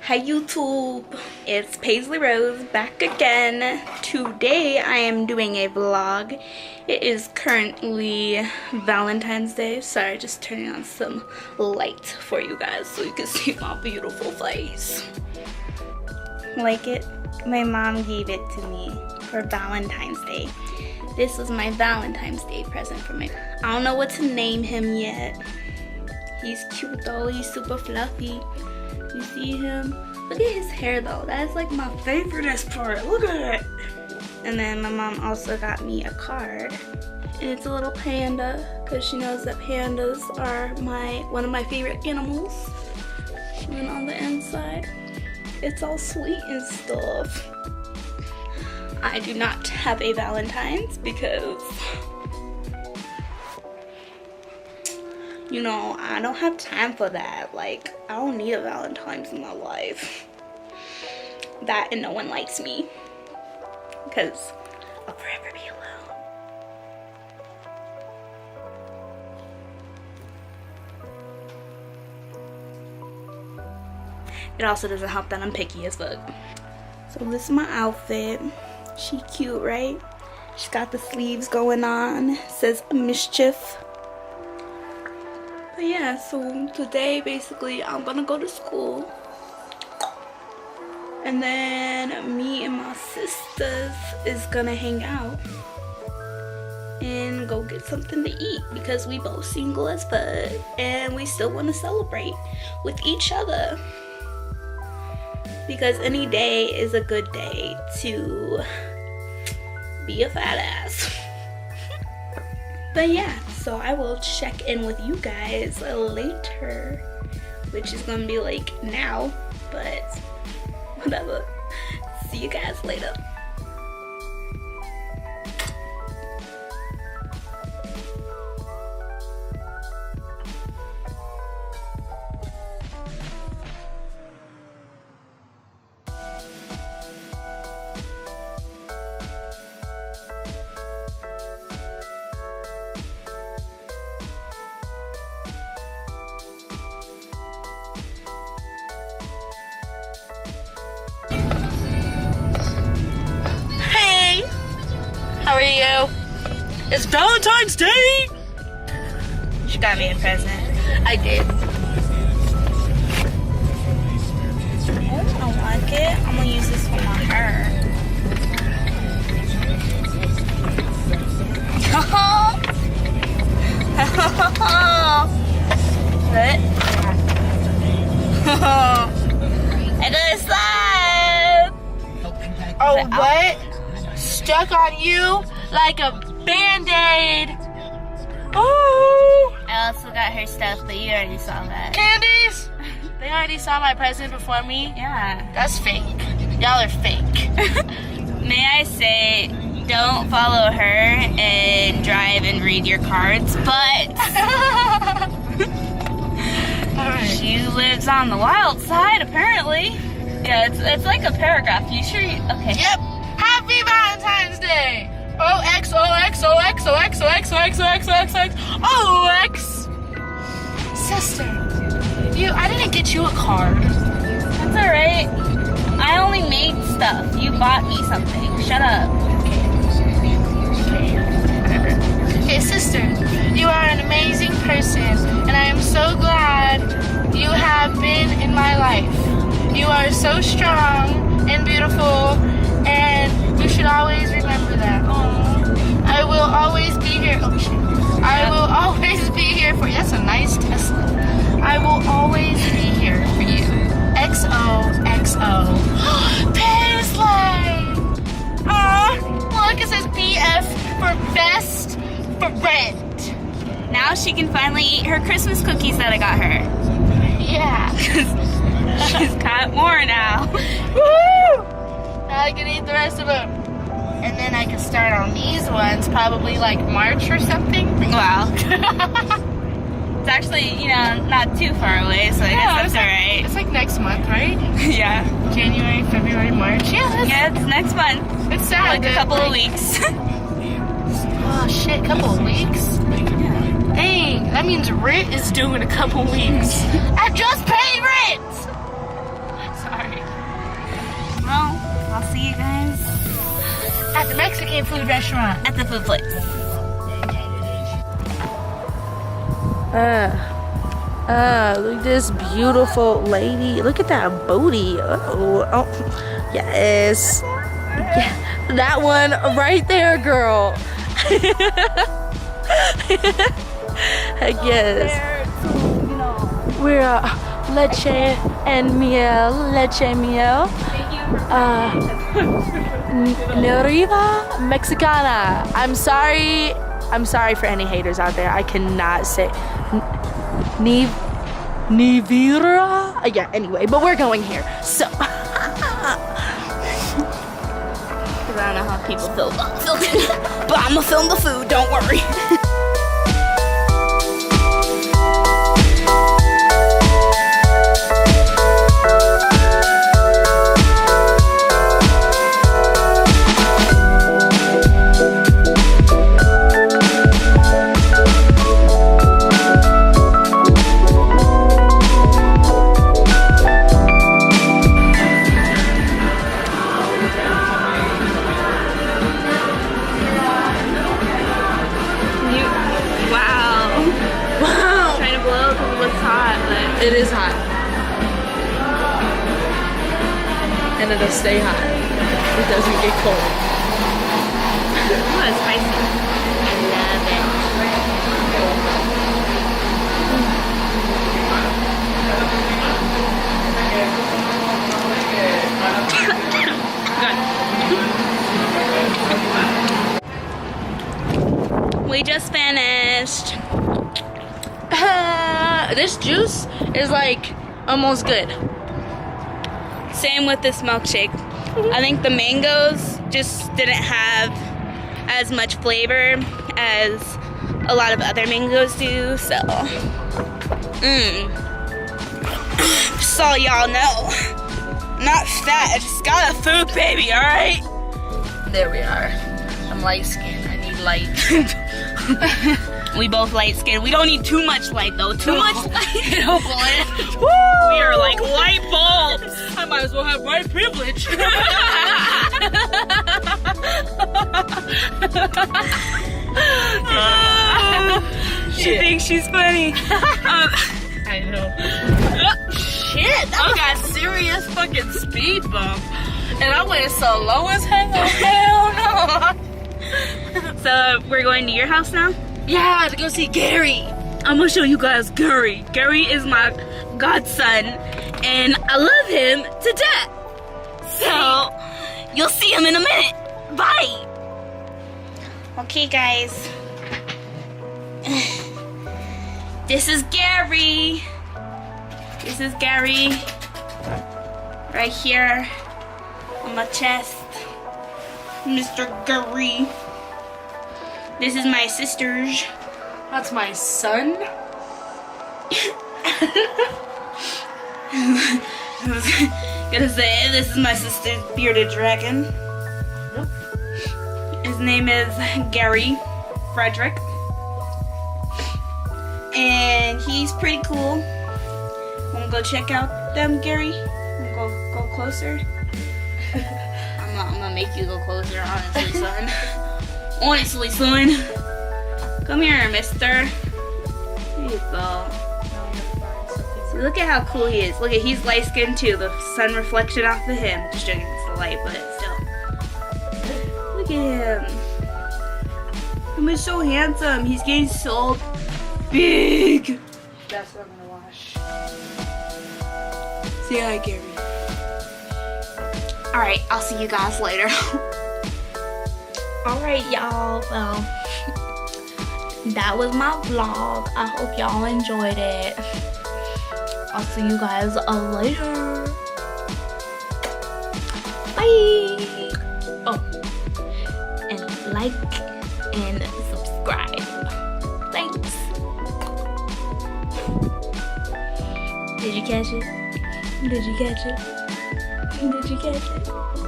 Hi YouTube, it's Paisley Rose back again. Today I am doing a vlog. It is currently Valentine's Day. Sorry, just turning on some light for you guys so you can see my beautiful face. Like it? My mom gave it to me for Valentine's Day. This was my Valentine's Day present for me. I don't know what to name him yet. He's cute though, he's super fluffy. You see him? Look at his hair though. That's like my favoriteest part. Look at it. And then my mom also got me a card. And it's a little panda because she knows that pandas are one of my favorite animals. And then on the inside, it's all sweet and stuff. I do not have a Valentine's because, you know, I don't have time for that. Like, I don't need a Valentine's in my life. That and no one likes me. Because I'll forever be alone. It also doesn't help that I'm picky as fuck. So this is my outfit. She cute, right? She's got the sleeves going on. It says mischief. But yeah, so today basically I'm gonna go to school. And then me and my sisters is gonna hang out and go get something to eat because we both single as fuck and we still want to celebrate with each other. Because any day is a good day to be a fat ass. But yeah, so I will check in with you guys later, which is gonna be like now, but whatever. See you guys later. How are you? It's Valentine's Day! She got me a present. I did. Oh, I like it. I'm gonna use this for my hair. What? I got a slime! Oh, what? Stuck on you like a band-aid. Oh! I also got her stuff, but you already saw that. Candies? They already saw my present before me? Yeah. That's fake. Y'all are fake. May I say, don't follow her and drive and read your cards, but she lives on the wild side, apparently. Yeah, it's like a paragraph. You sure you, okay. Yep. Happy Valentine's Day! OX, OX, OX, OX, OX, OX, OX, OX, OX, OX! Sister, I didn't get you a card. That's alright. I only made stuff. You bought me something. Shut up. Okay, sister, you are an amazing person, and I am so glad you have been in my life. You are so strong and beautiful, and you should always remember that. Aww. I will always be here. Oh shit. I will always be here for you. That's a nice Tesla. I will always be here for you. XOXO. Paisley! Aw, look, it says BF for best friend. Now she can finally eat her Christmas cookies that I got her. Yeah. She's got more now. Woo! Now I can eat the rest of them. And then I can start on these ones, probably like March or something. Wow. It's actually, you know, not too far away, so I guess that's alright. It's like next month, right? Yeah. January, February, March. Yeah, it's next month. It's sad. Like a couple of weeks. Oh shit, couple of weeks? Dang, that means rent is due in a couple weeks. I just paid rent! Sorry. see you guys At the Mexican food restaurant. at the food place. Look at this beautiful lady. Look at that booty. Oh, yes. Yeah, that one right there, girl. Heck yes. We're leche and miel, Neriva Mexicana. I'm sorry for any haters out there. I cannot say Nivira. Yeah, anyway, but we're going here. So I don't know how people feel about filming, but I'm gonna film the food, don't worry. it is hot. And it'll stay hot. It doesn't get cold. Oh, it's spicy. I love it. We just finished. This juice is like almost good. Same with this milkshake. I think the mangoes just didn't have as much flavor as a lot of other mangoes do, so just so y'all know, not fat, I just got a food baby, alright? There we are. I'm light skinned. I need light. We both light skinned. We don't need too much light though. Too much light. Oh boy. We are like light bulbs. I might as well have white privilege. She thinks she's funny. I know. Shit, that got serious fucking speed bump. And I went so low as hell. Hell no. So we're going to your house now? Yeah, to go see Gary. I'm gonna show you guys Gary. Gary is my godson, and I love him to death. So you'll see him in a minute. Bye. Okay, guys. This is Gary. This is Gary. Right here on my chest. Mr. Gary. This is my sister's. That's my son. Gonna say this is my sister's bearded dragon. Nope. His name is Gary Frederick, and he's pretty cool. Wanna go check out them, Gary? Wanna go closer? I'm gonna make you go closer, honestly, son. Honestly, son. Come here, mister. There you go. See, look at how cool he is. Look at, he's light skinned too. The sun reflection off of him. Just joking, it's the light, but still. Look at him. He's so handsome. He's getting so big. That's what I'm gonna wash. Say hi, Gary. Alright, I'll see you guys later. Alright, y'all. Well, that was my vlog. I hope y'all enjoyed it. I'll see you guys later. Bye. Oh, and like and subscribe. Thanks. Did you catch it? Did you catch it? Did you catch it?